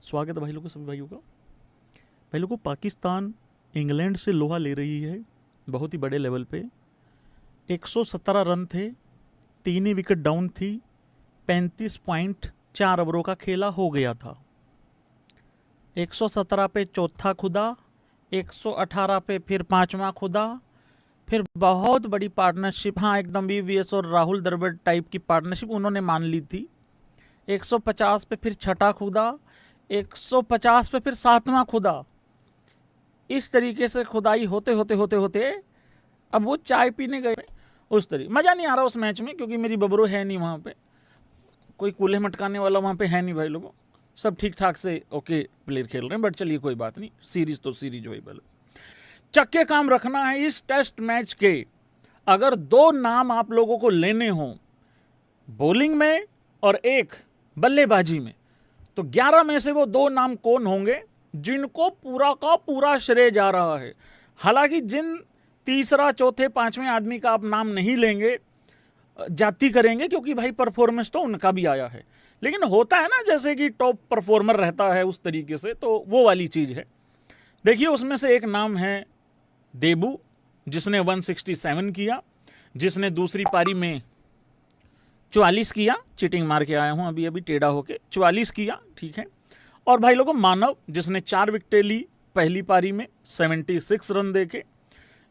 स्वागत है भाई लोगों, सभी भाइयों का। भाई लोगों, पाकिस्तान इंग्लैंड से लोहा ले रही है बहुत ही बड़े लेवल पे। 117 रन थे, 3 ही विकेट डाउन थी, 35.4 ओवरों का खेला हो गया था। 117 पे चौथा खुदा, 118 पे फिर पांचवा खुदा, फिर बहुत बड़ी पार्टनरशिप, हाँ एकदम वीवीएस और राहुल द्रविड़ टाइप की पार्टनरशिप उन्होंने मान ली थी। 150 पे फिर छठा खुदा, 150 पे फिर सातवां खुदा। इस तरीके से खुदाई होते होते होते होते अब वो चाय पीने गए। उस तरीके मज़ा नहीं आ रहा उस मैच में, क्योंकि मेरी बबरू है नहीं वहाँ पे, कोई कूल्हे मटकाने वाला वहाँ पे है नहीं भाई लोगों। सब ठीक ठाक से ओके प्लेयर खेल रहे हैं, बट चलिए कोई बात नहीं, सीरीज तो सीरीज वही बोलो। चक्के काम रखना है इस टेस्ट मैच के। अगर 2 नाम आप लोगों को लेने हों बॉलिंग में और एक बल्लेबाजी में, तो 11 में से वो 2 नाम कौन होंगे जिनको पूरा का पूरा श्रेय जा रहा है। हालांकि जिन तीसरा चौथे पांचवें आदमी का आप नाम नहीं लेंगे, जाति करेंगे, क्योंकि भाई परफॉर्मेंस तो उनका भी आया है, लेकिन होता है ना जैसे कि टॉप परफॉर्मर रहता है उस तरीके से, तो वो वाली चीज़ है। देखिए उसमें से एक नाम है देबू, जिसने 167 किया, जिसने दूसरी पारी में 44 किया, चीटिंग मार के आया हूं अभी अभी टेढ़ा होके, 44 किया, ठीक है। और भाई लोगों मानव, जिसने 4 विकेटें ली पहली पारी में 76 रन देके,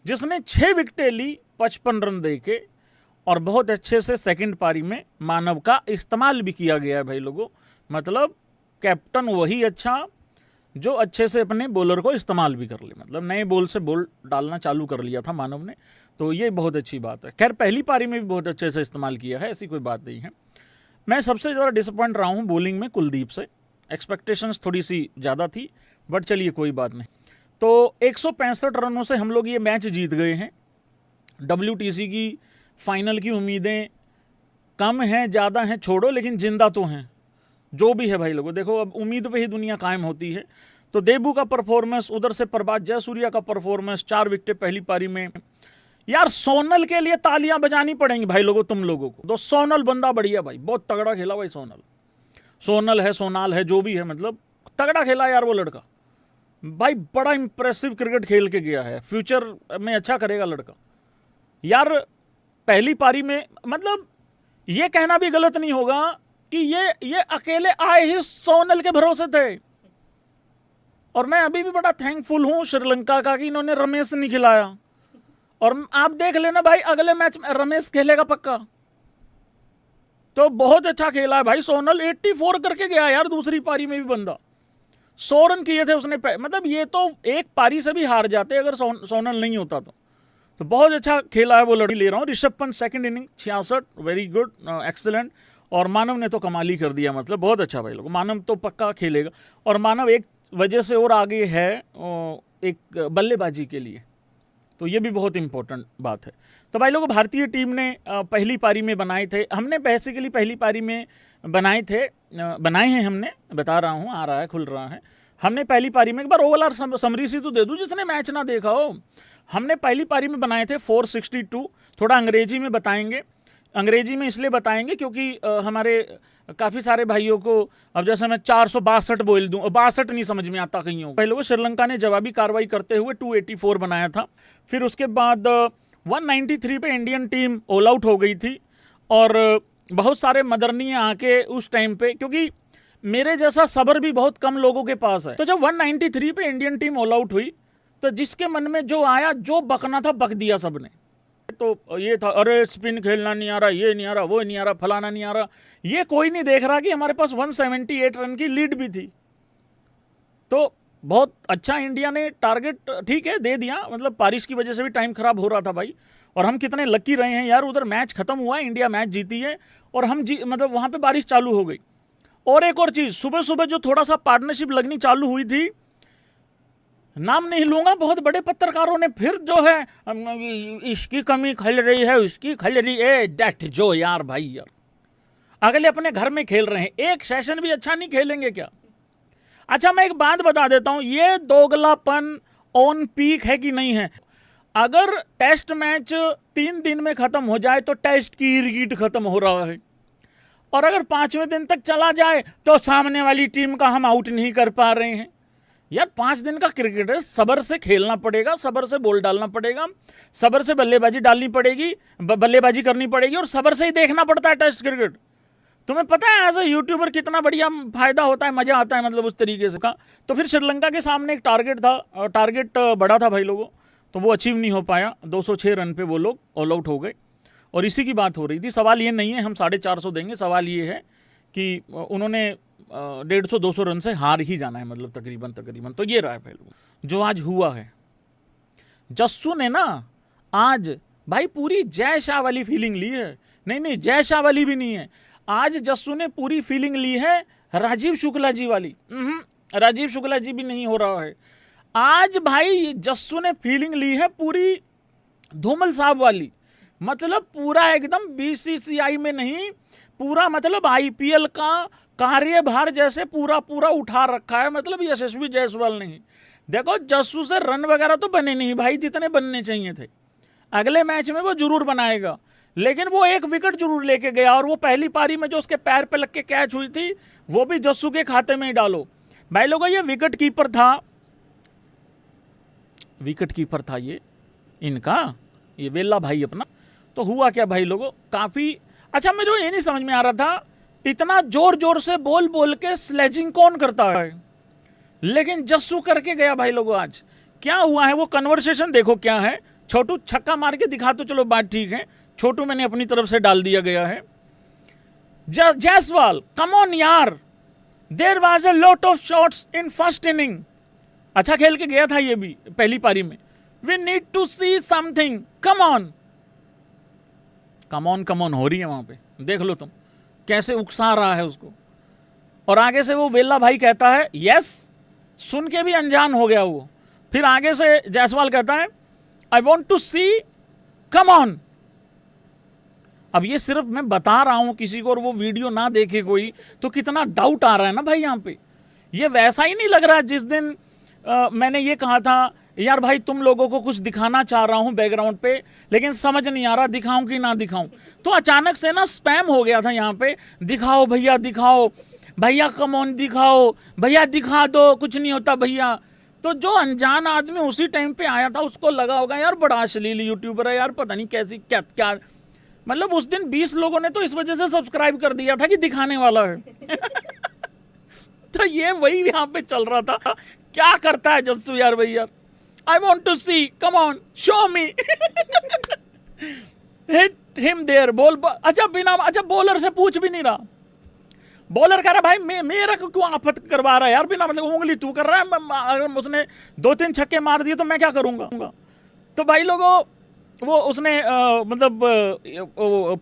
जिसने 6 विकेटें ली 55 रन देके, और बहुत अच्छे से सेकंड पारी में मानव का इस्तेमाल भी किया गया है भाई लोगों। मतलब कैप्टन वही अच्छा जो अच्छे से अपने बॉलर को इस्तेमाल भी कर ले, मतलब नए बॉल से बॉल डालना चालू कर लिया था मानव ने, तो ये बहुत अच्छी बात है। खैर पहली पारी में भी बहुत अच्छे से इस्तेमाल किया है, ऐसी कोई बात नहीं है। मैं सबसे ज़्यादा डिसअपॉइंट रहा हूँ बॉलिंग में कुलदीप से, एक्सपेक्टेशंस थोड़ी सी ज़्यादा थी, बट चलिए कोई बात नहीं। तो 165 रनों से हम लोग ये मैच जीत गए हैं। WTC की फाइनल की उम्मीदें कम हैं ज़्यादा हैं छोड़ो, लेकिन जिंदा तो हैं, जो भी है भाई लोगों। देखो अब उम्मीद पे ही दुनिया कायम होती है। तो देबू का परफॉर्मेंस, उधर से प्रभात जयसूर्या का परफॉर्मेंस, 4 विकेटें पहली पारी में। यार सोनल के लिए तालियां बजानी पड़ेंगी भाई लोगों तुम लोगों को। तो सोनल बंदा बढ़िया भाई, बहुत तगड़ा खेला भाई सोनल है, सोनाल है, जो भी है, मतलब तगड़ा खेला यार वो लड़का भाई, बड़ा इंप्रेसिव क्रिकेट खेल के गया है, फ्यूचर में अच्छा करेगा लड़का यार। पहली पारी में मतलब ये कहना भी गलत नहीं होगा कि ये अकेले आए ही सोनल के भरोसे थे। और मैं अभी भी बड़ा थैंकफुल हूं श्रीलंका का कि इन्होंने रमेश नहीं खिलाया। और आप देख लेना भाई अगले मैच में रमेश खेलेगा पक्का। तो बहुत अच्छा खेला है भाई सोनल, 84 करके गया यार दूसरी पारी में भी बंदा। 100 रन किए थे उसने, मतलब ये तो एक पारी से भी हार जाते अगर सोनल नहीं होता तो बहुत अच्छा खेला है वो लड़की। ले रहा हूँ Rishabh Pant second inning 66, very good, excellent. और मानव ने तो कमाल ही कर दिया, मतलब बहुत अच्छा भाई लोग। मानव तो पक्का खेलेगा, और मानव एक वजह से और आगे है एक बल्लेबाजी के लिए, तो ये भी बहुत इंपॉर्टेंट बात है। तो भाई लोगों भारतीय टीम ने पहली पारी में बनाए थे, हमने बेसिकली पहली पारी में बनाए हैं हमने, बता रहा हूँ, आ रहा है, खुल रहा है। हमने पहली पारी में, एक बार ओवरऑल समरी सी तो दे दूँ जिसने मैच ना देखा हो। हमने पहली पारी में बनाए थे 462, थोड़ा अंग्रेजी में बताएंगे। अंग्रेजी में इसलिए बताएंगे क्योंकि हमारे काफ़ी सारे भाइयों को, अब जैसे मैं 462 बोल दूं, 62 नहीं समझ में आता कहीं हो। पहले वो श्रीलंका ने जवाबी कार्रवाई करते हुए 284 बनाया था। फिर उसके बाद 193 पे इंडियन टीम ऑल आउट हो गई थी, और बहुत सारे मदरनी आके उस टाइम पे, क्योंकि मेरे जैसा सब्र भी बहुत कम लोगों के पास है। तो जब 193 पे इंडियन टीम ऑल आउट हुई, तो जिसके मन में जो आया, जो बकना था बक दिया सबने। तो ये था, अरे स्पिन खेलना नहीं आ रहा, ये नहीं आ रहा, वो नहीं आ रहा, फलाना नहीं आ रहा। ये कोई नहीं देख रहा कि हमारे पास 178 रन की लीड भी थी। तो बहुत अच्छा इंडिया ने टारगेट ठीक है दे दिया, मतलब बारिश की वजह से भी टाइम खराब हो रहा था भाई। और हम कितने लकी रहे हैं यार, उधर मैच खत्म हुआ, इंडिया मैच जीती है, और हम मतलब वहाँ पे बारिश चालू हो गई। और एक और चीज़, सुबह सुबह जो थोड़ा सा पार्टनरशिप लगनी चालू हुई थी, नाम नहीं लूंगा, बहुत बड़े पत्रकारों ने फिर जो है इसकी कमी खल रही है, उसकी खल रही है, डेट जो यार भाई यार, अगले अपने घर में खेल रहे हैं, एक सेशन भी अच्छा नहीं खेलेंगे क्या? अच्छा मैं एक बात बता देता हूं, ये दोगलापन ऑन पीक है कि नहीं है? अगर टेस्ट मैच 3 दिन में खत्म हो जाए तो टेस्ट की क्रिकेट खत्म हो रहा है। और अगर 5वें दिन तक चला जाए तो सामने वाली टीम का हम आउट नहीं कर पा रहे हैं। यार 5 दिन का क्रिकेट है, सब्र से खेलना पड़ेगा, सब्र से बॉल डालना पड़ेगा, सब्र से बल्लेबाजी डालनी पड़ेगी, बल्लेबाजी करनी पड़ेगी, और सब्र से ही देखना पड़ता है टेस्ट क्रिकेट। तुम्हें पता है एज ए यूट्यूबर कितना बढ़िया फायदा होता है, मजा आता है मतलब उस तरीके से का। तो फिर श्रीलंका के सामने एक टारगेट था, टारगेट बड़ा था भाई लोगों, तो वो अचीव नहीं हो पाया। 206 रन पे वो लोग ऑल आउट हो गए। और इसी की बात हो रही थी। सवाल ये नहीं है हम 450 देंगे, सवाल ये है कि उन्होंने 150-200 रन से हार ही जाना है, मतलब तकरीबन। तो ये रहा है भाई लोग जो आज हुआ है। जस्सू ने ना आज भाई पूरी जय शाह वाली फीलिंग ली है। नहीं जय शाह वाली भी नहीं है, आज जस्सू ने पूरी फीलिंग ली है राजीव शुक्ला जी वाली। राजीव शुक्ला जी भी नहीं हो रहा है आज भाई। जस्सू ने फीलिंग ली है पूरी धूमल साहब वाली, मतलब पूरा एकदम बीसीसीआई में नहीं, पूरा मतलब आईपीएल का कार्यभार जैसे पूरा उठा रखा है, मतलब यशस्वी जायसवाल नहीं। देखो जस्सू से रन वगैरह तो बने नहीं भाई जितने बनने चाहिए थे, अगले मैच में वो जरूर बनाएगा, लेकिन वो एक विकेट जरूर लेके गया। और वो पहली पारी में जो उसके पैर पे लग के कैच हुई थी वो भी जस्सू के खाते में ही डालो भाई लोगों। ये विकेट कीपर था ये इनका, ये वेला भाई अपना। तो हुआ क्या भाई लोगों, काफी अच्छा। मुझे ये नहीं समझ में आ रहा था इतना जोर से बोल के स्लेजिंग कौन करता है, लेकिन जस्सू करके गया भाई लोगों। आज क्या हुआ है वो कन्वर्सेशन देखो क्या है। छोटू छक्का मार के दिखा तो चलो बात ठीक है, छोटू मैंने अपनी तरफ से डाल दिया गया है। जायसवाल कम ऑन यार, there was a lot of shots in first inning. अच्छा खेल के गया था ये भी पहली पारी में। We need to see something, come on हो रही है वहां पे, देख लो तुम कैसे उकसा रहा है उसको। और आगे से वो वेला भाई कहता है यस, सुन के भी अनजान हो गया वो। फिर आगे से जायसवाल कहता है I want to see, come on. अब ये सिर्फ मैं बता रहा हूं किसी को, और वो वीडियो ना देखे कोई तो कितना डाउट आ रहा है ना भाई यहाँ पे। ये वैसा ही नहीं लग रहा जिस दिन मैंने ये कहा था यार भाई तुम लोगों को कुछ दिखाना चाह रहा हूं बैकग्राउंड पे, लेकिन समझ नहीं आ रहा दिखाऊं कि ना दिखाऊं। तो अचानक से ना स्पैम हो गया था यहाँ पे, दिखाओ भैया दिखाओ, भैया कम ऑन दिखाओ, भैया दिखा दो, कुछ नहीं होता भैया। तो जो अनजान आदमी उसी टाइम पे आया था उसको लगा होगा यार बड़ा अश्लील यूट्यूबर है यार, पता नहीं कैसी क्या मतलब उस दिन 20 लोगों ने तो इस वजह से सब्सक्राइब कर दिया था कि दिखाने वाला है। तो ये वही यहाँ पे चल रहा था। क्या करता है जस्सू यार भैया, I want to see, come on show me, hit him there ball. अच्छा बॉलर से पूछ भी नहीं रहा, बॉलर कह रहा भाई मेरा क्यों आफत करवा रहा है यार, बिना मतलब उंगली तू कर रहा है, अगर उसने 2-3 छक्के मार दिए तो मैं क्या करूंगा। तो भाई लोगों वो उसने मतलब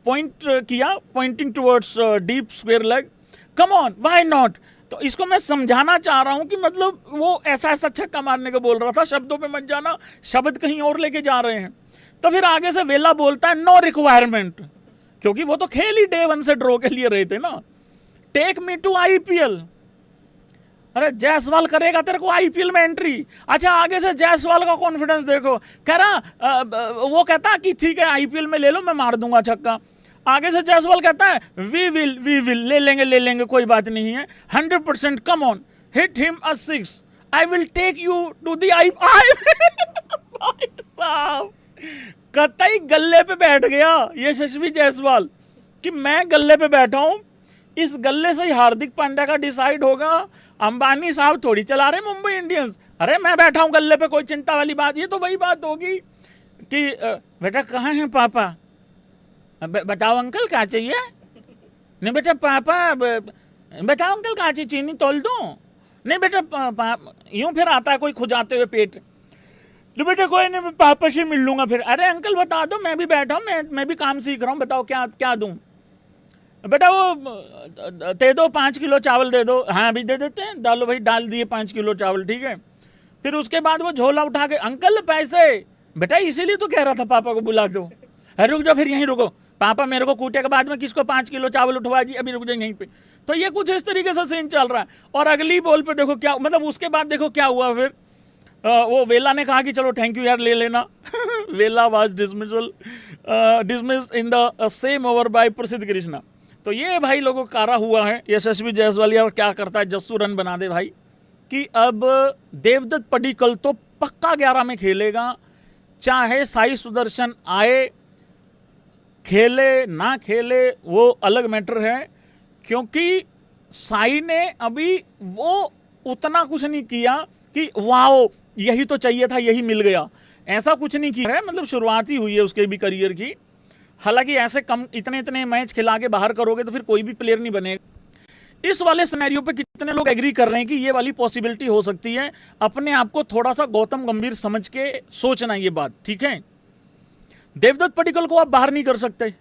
पॉइंट किया, pointing towards deep square leg, come on why not. तो इसको मैं समझाना चाह रहा हूं कि मतलब वो ऐसा छक्का मारने को बोल रहा था, शब्दों पे मत जाना, शब्द कहीं और लेके जा रहे हैं। तो फिर आगे से वेला बोलता है नो रिक्वायरमेंट, क्योंकि वो तो खेल ही डे 1 से ड्रॉ के लिए रहे थे ना। टेक मी टू आईपीएल, अरे जायसवाल करेगा तेरे को आईपीएल में एंट्री। अच्छा आगे से जायसवाल का कॉन्फिडेंस देखो, कह रहा वो कहता कि ठीक है आईपीएल में ले लो मैं मार दूंगा छक्का। आगे से जायसवाल कहता है वी विल ले लेंगे कोई बात नहीं है, 100%, come on hit him a 6, I will take you to the भाई साहब कतई गल्ले पे बैठ गया ये यशस्वी जायसवाल कि मैं गल्ले पे बैठा हूं, इस गल्ले से ही हार्दिक पांड्या का डिसाइड होगा। अंबानी साहब थोड़ी चला रहे मुंबई इंडियंस, अरे मैं बैठा हूं गल्ले पे, कोई चिंता वाली बात। ये तो वही बात होगी कि बेटा कहाँ हैं पापा, बताओ अंकल क्या चाहिए, नहीं बेटा पापा बताओ अंकल कहाँ चाहिए, चीनी तोल दूं, नहीं बेटा यूं फिर आता है कोई खुजाते हुए पेट, तो बेटा कोई नहीं मैं पापा से मिल लूंगा फिर, अरे अंकल बता दो मैं भी बैठा हूँ, मैं भी काम सीख रहा हूँ, बताओ क्या दूं। बेटा वो दे दो 5 किलो चावल दे दो, हाँ अभी दे देते हैं, डालो भाई, डाल दिए 5 किलो चावल, ठीक है। फिर उसके बाद वो झोला उठा के अंकल पैसे, बेटा इसीलिए तो कह रहा था पापा को बुला दो, अरे रुक जाओ फिर यहीं रुको, पापा मेरे को कूटे के बाद में किसको 5 किलो चावल उठवा दी, अभी रुक जाओ यहीं पे। तो ये कुछ इस तरीके से सीन चल रहा है। और अगली बॉल पे देखो क्या, मतलब उसके बाद देखो क्या हुआ फिर, वो वेला ने कहा कि चलो थैंक यू यार ले लेना। वेला was dismissed in the same over by प्रसिद्ध कृष्णा। तो ये भाई लोगों का कारा हुआ है यशस्वी जायसवाल। और क्या करता है, जस्सू रन बना दे भाई कि अब देवदत्त पडिक्कल तो पक्का 11 में खेलेगा, चाहे साई सुदर्शन आए, खेले ना खेले वो अलग मैटर है। क्योंकि साई ने अभी वो उतना कुछ नहीं किया कि वाओ यही तो चाहिए था, यही मिल गया, ऐसा कुछ नहीं किया है। मतलब शुरुआत ही हुई है उसके भी करियर की। हालांकि ऐसे कम इतने मैच खिला के बाहर करोगे तो फिर कोई भी प्लेयर नहीं बनेगा। इस वाले सिनेरियो पे कितने लोग एग्री कर रहे हैं कि ये वाली पॉसिबिलिटी हो सकती है? अपने आप को थोड़ा सा गौतम गंभीर समझ के सोचना ये बात, ठीक है। देवदत्त पडिक्कल को आप बाहर नहीं कर सकते।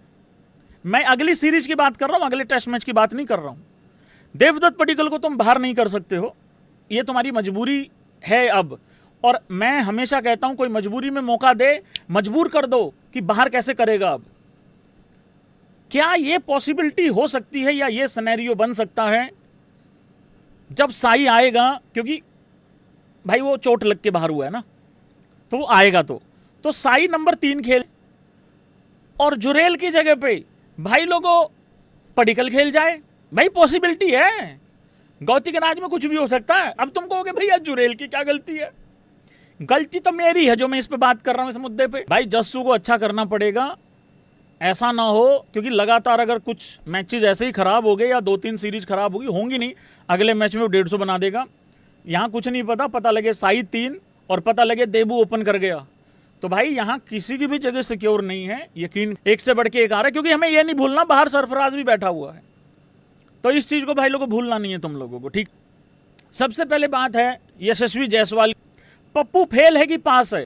मैं अगली सीरीज की बात कर रहा हूं, अगले टेस्ट मैच की बात नहीं कर रहा हूं। देवदत्त पडिक्कल को तुम बाहर नहीं कर सकते हो, ये तुम्हारी मजबूरी है अब। और मैं हमेशा कहता हूं कोई मजबूरी में मौका दे, मजबूर कर दो कि बाहर कैसे करेगा। अब क्या ये पॉसिबिलिटी हो सकती है या ये सिनेरियो बन सकता है जब साई आएगा? क्योंकि भाई वो चोट लग के बाहर हुआ है ना, तो वो आएगा तो साई नंबर 3 खेल और जुरेल की जगह पे भाई लोगों पडिक्कल खेल जाए। भाई पॉसिबिलिटी है, गौती के राज में कुछ भी हो सकता है। अब तुम कहोगे भैया जुरेल की क्या गलती है? गलती तो मेरी है जो मैं इस पे बात कर रहा हूं, इस मुद्दे पे। भाई जस्सू को अच्छा करना पड़ेगा, ऐसा ना हो क्योंकि लगातार अगर कुछ मैचेस ऐसे ही खराब हो गए या 2-3 सीरीज खराब होगी, होंगी नहीं, अगले मैच में वो 150 बना देगा। यहाँ कुछ नहीं पता लगे साई 3 और पता लगे देबू ओपन कर गया, तो भाई यहाँ किसी की भी जगह सिक्योर नहीं है। यकीन एक से बढ़ के एक आ रहा है, क्योंकि हमें यह नहीं भूलना बाहर सरफराज भी बैठा हुआ है। तो इस चीज को भाई लोगों को भूलना नहीं है तुम लोगों को, ठीक। सबसे पहले बात है यशस्वी जायसवाल। पप्पू फेल है कि पास है?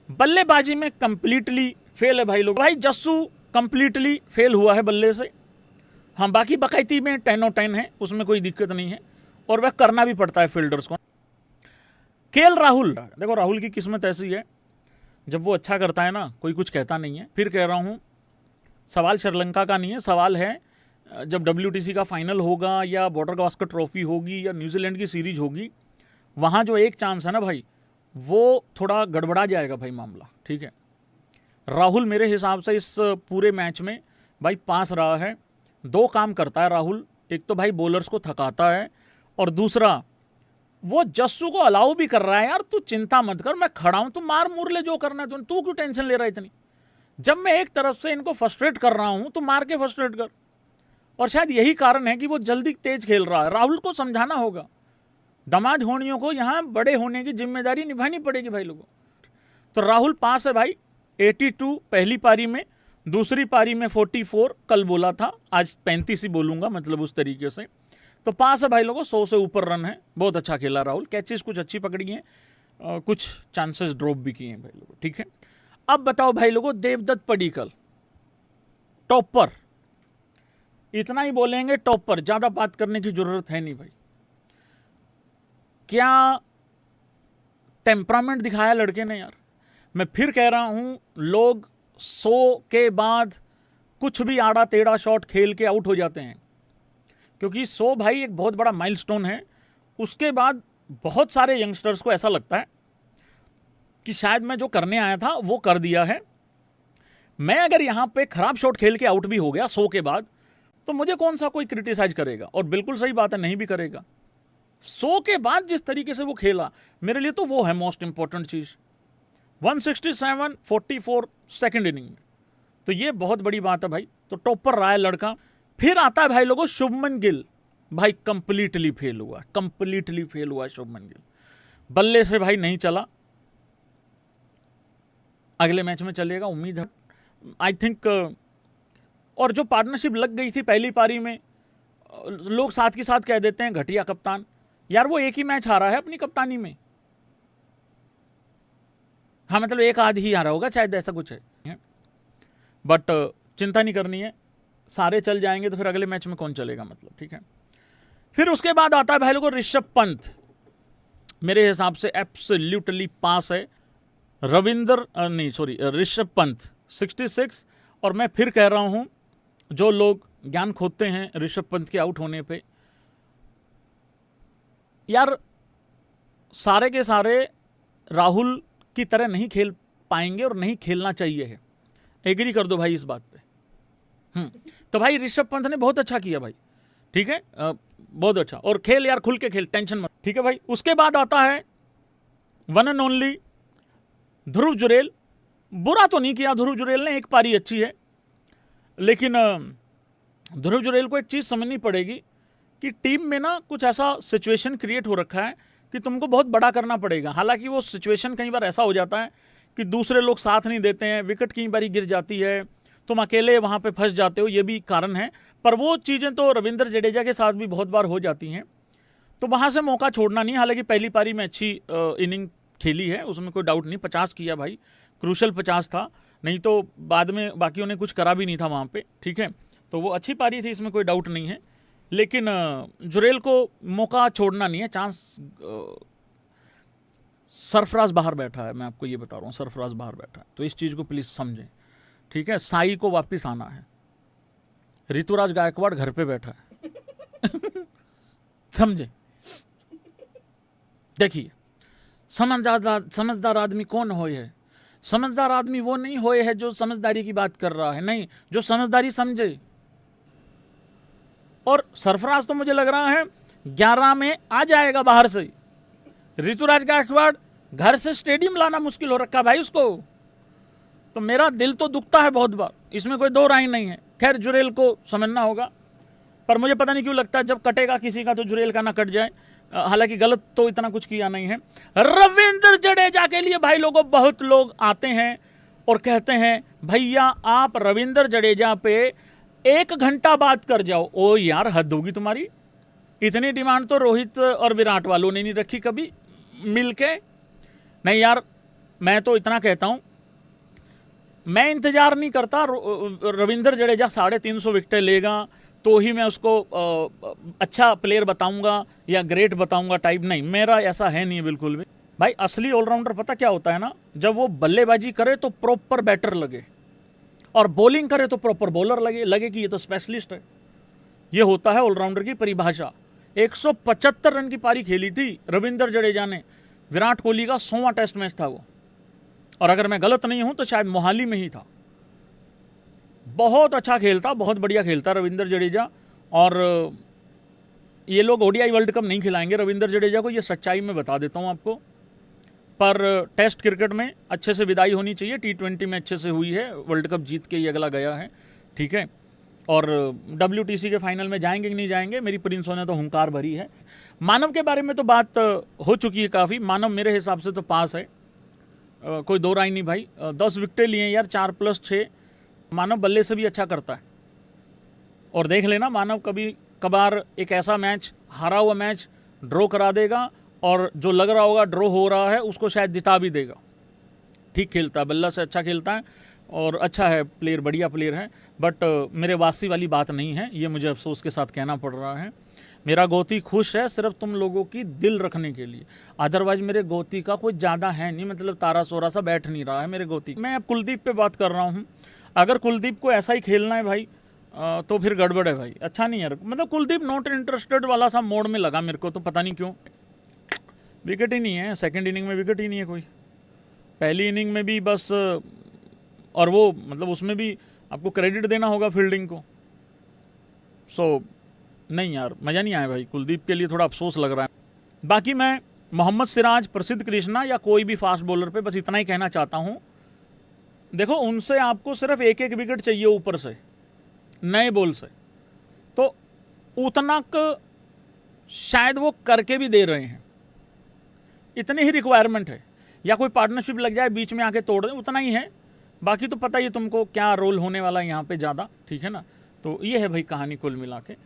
बल्लेबाजी में कंप्लीटली फेल है भाई लोग। भाई जस्सू कंप्लीटली फेल हुआ है बल्ले से। हाँ बाकी बकायती में 10/10 है, उसमें कोई दिक्कत नहीं है और वह करना भी पड़ता है फील्डर्स को। केएल राहुल, देखो राहुल की किस्मत ऐसी है, जब वो अच्छा करता है ना कोई कुछ कहता नहीं है। फिर कह रहा हूँ सवाल श्रीलंका का नहीं है, सवाल है जब WTC का फाइनल होगा या बॉर्डर गावस्कर ट्रॉफी होगी या न्यूजीलैंड की सीरीज होगी, वहाँ जो एक चांस है ना भाई, वो थोड़ा गड़बड़ा जाएगा भाई मामला, ठीक है। राहुल मेरे हिसाब से इस पूरे मैच में भाई पास रहा है। 2 काम करता है राहुल, एक तो भाई बॉलर्स को थकाता है और दूसरा वो जस्सू को अलाउ भी कर रहा है, यार तू चिंता मत कर, मैं खड़ा हूं, तू मार मुर ले जो करना है, तू क्यों टेंशन ले रहा है इतनी? जब मैं एक तरफ से इनको फ्रस्ट्रेट कर रहा हूं तो मार के फ्रस्ट्रेट कर। और शायद यही कारण है कि वो जल्दी तेज खेल रहा है। राहुल को समझाना होगा, दामाद होनियों को यहाँ बड़े होने की जिम्मेदारी निभानी पड़ेगी भाई लोगों। तो राहुल पास है भाई, 82 पहली पारी में, दूसरी पारी में 44, कल बोला था आज 35 ही बोलूंगा, मतलब उस तरीके से। तो पास है भाई लोगों, 100 से ऊपर रन है, बहुत अच्छा खेला राहुल। कैचेस कुछ अच्छी पकड़ी हैं, कुछ चांसेस ड्रॉप भी किए हैं भाई लोगों, ठीक है। अब बताओ भाई लोगों, देवदत्त पडिक्कल टॉपर, इतना ही बोलेंगे टॉपर, ज्यादा बात करने की जरूरत है नहीं भाई। क्या टेम्परामेंट दिखाया लड़के ने यार। मैं फिर कह रहा हूं, लोग 100 के बाद कुछ भी आड़ा टेढ़ा शॉट खेल के आउट हो जाते हैं, क्योंकि 100 भाई एक बहुत बड़ा माइलस्टोन है। उसके बाद बहुत सारे यंगस्टर्स को ऐसा लगता है कि शायद मैं जो करने आया था वो कर दिया है। मैं अगर यहां पे खराब शॉट खेल के आउट भी हो गया 100 के बाद, तो मुझे कौन सा कोई क्रिटिसाइज करेगा? और बिल्कुल सही बात है, नहीं भी करेगा। 100 के बाद जिस तरीके से वो खेला, मेरे लिए तो वो है मोस्ट इंपॉर्टेंट चीज। 167 44 सेकंड इनिंग में, तो ये बहुत बड़ी बात है भाई। तो टॉपर रहा है लड़का। फिर आता है भाई लोगों शुभमन गिल। भाई कंप्लीटली फेल हुआ, कंप्लीटली फेल हुआ शुभमन गिल। बल्ले से भाई नहीं चला, अगले मैच में चलेगा उम्मीद है, आई थिंक। और जो पार्टनरशिप लग गई थी पहली पारी में, लोग साथ के साथ कह देते हैं घटिया कप्तान। यार वो एक ही मैच हारा है अपनी कप्तानी में। हाँ मतलब एक आध ही हारा होगा शायद, ऐसा कुछ है। बट चिंता नहीं करनी है, सारे चल जाएंगे तो फिर अगले मैच में कौन चलेगा, मतलब, ठीक है। फिर उसके बाद आता है भाई लोगों ऋषभ पंत, मेरे हिसाब से एब्सोल्युटली पास है। ऋषभ पंत 66। और मैं फिर कह रहा हूं, जो लोग ज्ञान खोदते हैं ऋषभ पंत के आउट होने पे, यार सारे के सारे राहुल की तरह नहीं खेल पाएंगे और नहीं खेलना चाहिए है। एग्री कर दो भाई इस बात पे। तो भाई ऋषभ पंत ने बहुत अच्छा किया भाई, ठीक है, बहुत अच्छा। और खेल यार, खुल के खेल, टेंशन मत, ठीक है भाई। उसके बाद आता है वन एंड ओनली ध्रुव जुरेल। बुरा तो नहीं किया ध्रुव जुरेल ने, एक पारी अच्छी है, लेकिन ध्रुव जुरेल को एक चीज़ समझनी पड़ेगी कि टीम में ना कुछ ऐसा सिचुएशन क्रिएट हो रखा है कि तुमको बहुत बड़ा करना पड़ेगा। हालांकि वो सिचुएशन कई बार ऐसा हो जाता है कि दूसरे लोग साथ नहीं देते हैं, विकेट कई बार गिर जाती है, तुम अकेले वहाँ पे फंस जाते हो, ये भी कारण है। पर वो चीज़ें तो रविंद्र जडेजा के साथ भी बहुत बार हो जाती हैं, तो वहाँ से मौका छोड़ना नहीं। हालांकि पहली पारी में अच्छी इनिंग खेली है, उसमें कोई डाउट नहीं, 50 किया भाई, क्रूशल 50 था, नहीं तो बाद में बाकियों ने कुछ करा भी नहीं था वहाँ पे, ठीक है। तो वो अच्छी पारी थी, इसमें कोई डाउट नहीं है। लेकिन जुरेल को मौका छोड़ना नहीं है, चांस। सरफराज बाहर बैठा है, मैं आपको ये बता रहा हूँ, सरफराज बाहर बैठा है, तो इस चीज़ को प्लीज़ समझें, ठीक है। साई को वापस आना है, ऋतुराज गायकवाड़ घर पे बैठा है समझे। देखिए, समझदार आदमी कौन होए है? समझदार आदमी वो नहीं होए है जो समझदारी की बात कर रहा है, नहीं, जो समझदारी समझे। और सरफराज तो मुझे लग रहा है 11 में आ जाएगा बाहर से। ऋतुराज गायकवाड़ घर से स्टेडियम लाना मुश्किल हो रखा भाई उसको, तो मेरा दिल तो दुखता है बहुत बार, इसमें कोई दो राय नहीं है। खैर जुरेल को समझना होगा, पर मुझे पता नहीं क्यों लगता है जब कटेगा किसी का तो जुरेल का ना कट जाए। हालांकि गलत तो इतना कुछ किया नहीं है। रविंद्र जडेजा के लिए भाई लोगों, बहुत लोग आते हैं और कहते हैं भैया आप रविंद्र जडेजा पे 1 घंटा बात कर जाओ। ओ यार, हद होगी तुम्हारी, इतनी डिमांड तो रोहित और विराट वालों ने नहीं रखी कभी मिलके। नहीं यार, मैं तो इतना कहता हूं, मैं इंतजार नहीं करता रविंद्र जडेजा 350 विकेटें लेगा तो ही मैं उसको अच्छा प्लेयर बताऊंगा या ग्रेट बताऊंगा टाइप, नहीं, मेरा ऐसा है नहीं बिल्कुल भी भाई। असली ऑलराउंडर पता क्या होता है ना, जब वो बल्लेबाजी करे तो प्रॉपर बैटर लगे, और बॉलिंग करे तो प्रॉपर बॉलर लगे कि ये तो स्पेशलिस्ट है। ये होता है ऑलराउंडर की परिभाषा। 175 रन की पारी खेली थी रविंद्र जडेजा ने, विराट कोहली का 100वां टेस्ट मैच था वो, और अगर मैं गलत नहीं हूं तो शायद मोहाली में ही था। बहुत अच्छा खेलता, बहुत बढ़िया खेलता रविंद्र जडेजा। और ये लोग ओडीआई वर्ल्ड कप नहीं खिलाएंगे रविंद्र जडेजा को, ये सच्चाई में बता देता हूं आपको। पर टेस्ट क्रिकेट में अच्छे से विदाई होनी चाहिए, T20 में अच्छे से हुई है, वर्ल्ड कप जीत के ही अगला गया है, ठीक है। और WTC के फाइनल में जाएंगे कि नहीं जाएंगे, मेरी प्रिंसों ने तो हुंकार भरी है। मानव के बारे में तो बात हो चुकी है काफ़ी, मानव मेरे हिसाब से तो पास है, कोई दो राय नहीं भाई। 10 विकेटें लिए यार, 4+6, मानव बल्ले से भी अच्छा करता है। और देख लेना, मानव कभी कभार एक ऐसा मैच, हारा हुआ मैच ड्रॉ करा देगा, और जो लग रहा होगा ड्रॉ हो रहा है उसको शायद जिता भी देगा। ठीक खेलता है, बल्ला से अच्छा खेलता है, और अच्छा है प्लेयर, बढ़िया प्लेयर है। बट मेरे वासी वाली बात नहीं है, ये मुझे अफसोस के साथ कहना पड़ रहा है। मेरा गोती खुश है सिर्फ तुम लोगों की दिल रखने के लिए, अदरवाइज मेरे गोती का कोई ज़्यादा है नहीं, मतलब तारा सोरा सा बैठ नहीं रहा है मेरे गोती। मैं अब कुलदीप पे बात कर रहा हूँ, अगर कुलदीप को ऐसा ही खेलना है भाई तो फिर गड़बड़ है भाई, अच्छा नहीं है। मतलब कुलदीप नॉट इंटरेस्टेड वाला सा मोड में लगा मेरे को, तो पता नहीं क्यों, विकेट ही नहीं है, सेकंड इनिंग में विकेट ही नहीं है कोई, पहली इनिंग में भी बस, और वो मतलब उसमें भी आपको क्रेडिट देना होगा फील्डिंग को। सो नहीं यार, मज़ा नहीं आया भाई, कुलदीप के लिए थोड़ा अफसोस लग रहा है। बाकी मैं मोहम्मद सिराज, प्रसिद्ध कृष्णा या कोई भी फास्ट बॉलर पे बस इतना ही कहना चाहता हूँ, देखो उनसे आपको सिर्फ 1-1 विकेट चाहिए ऊपर से, नए बॉल से, तो उतना शायद वो करके भी दे रहे हैं, इतनी ही रिक्वायरमेंट है, या कोई पार्टनरशिप लग जाए बीच में आके तोड़ दें, उतना ही है। बाकी तो पता ही तुमको क्या रोल होने वाला है यहाँ पे ज़्यादा, ठीक है ना। तो ये है भाई कहानी कुल मिला के।